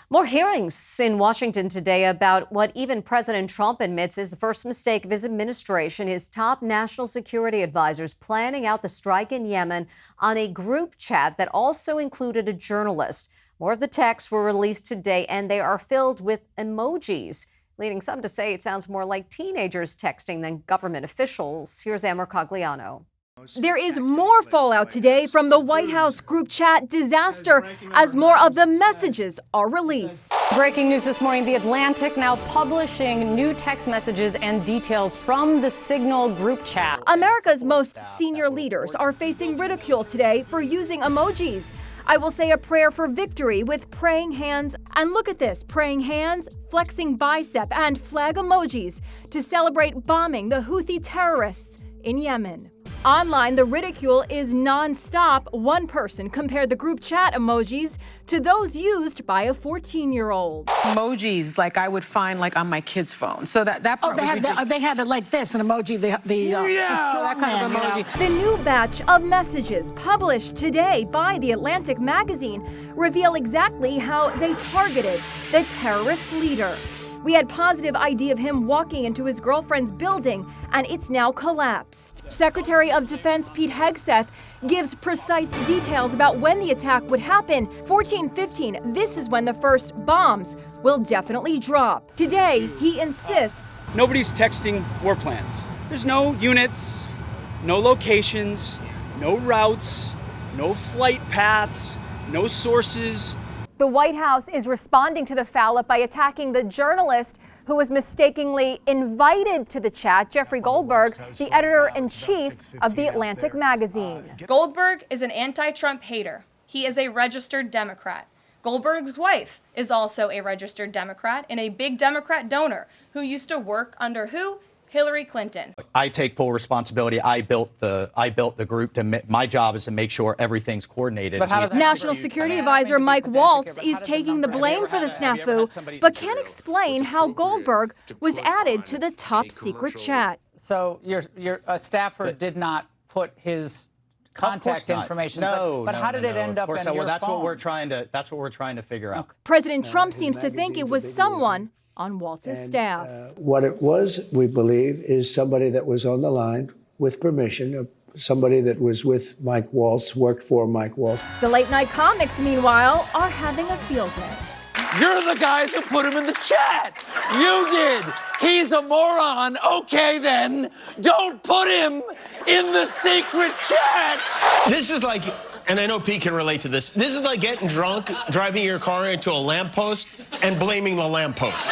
More hearings in Washington today about what even President Trump admits is the first mistake of his administration. His top national security advisors planning out the strike in Yemen on a group chat that also included a journalist. More of the texts were released today, and they are filled with emojis, leading some to say it sounds more like teenagers texting than government officials. Here's Amber Cogliano. There is more fallout today from the White House group chat disaster as more of the messages are released. Breaking news this morning, The Atlantic now publishing new text messages and details from the Signal group chat. America's most senior leaders are facing ridicule today for using emojis. I will say a prayer for victory with praying hands. And look at this, praying hands, flexing bicep, and flag emojis to celebrate bombing the Houthi terrorists in Yemen. Online, the ridicule is nonstop. One person compared the group chat emojis to those used by a 14-year-old. Emojis like I would find like on my kid's phone. So that part was ridiculous. They had it like this, an emoji, the that kind of emoji. The new batch of messages published today by The Atlantic magazine reveal exactly how they targeted the terrorist leader. We had positive ID of him walking into his girlfriend's building, and it's now collapsed. Secretary of Defense Pete Hegseth gives precise details about when the attack would happen. 14:15, this is when the first bombs will definitely drop. Today, he insists nobody's texting war plans. There's no units, no locations, no routes, no flight paths, no sources. the White House is responding to the foul-up by attacking the journalist who was mistakenly invited to the chat, Jeffrey Goldberg, the editor-in-chief of The Atlantic magazine. Goldberg is an anti-Trump hater. He is a registered Democrat. Goldberg's wife is also a registered Democrat and a big Democrat donor who used to work under who? Hillary Clinton. I take full responsibility. I built the group. My job is to make sure everything's coordinated. National Security Advisor Mike Waltz is taking the blame for the snafu, but can't explain how Goldberg was added to the top secret chat. So your staffer did not put his contact information. But how did it end up in your phone? Well, that's what we're trying to figure out. President Trump seems to think it was someone on Waltz's staff. What it was, we believe, is somebody that was on the line with permission, somebody that was with Mike Waltz, worked for Mike Waltz. The late night comics, meanwhile, are having a field day. You're the guys who put him in the chat. You did. He's a moron. Okay, then. Don't put him in the secret chat. This is like, and I know Pete can relate to this, this is like getting drunk, driving your car into a lamppost, and blaming the lamppost.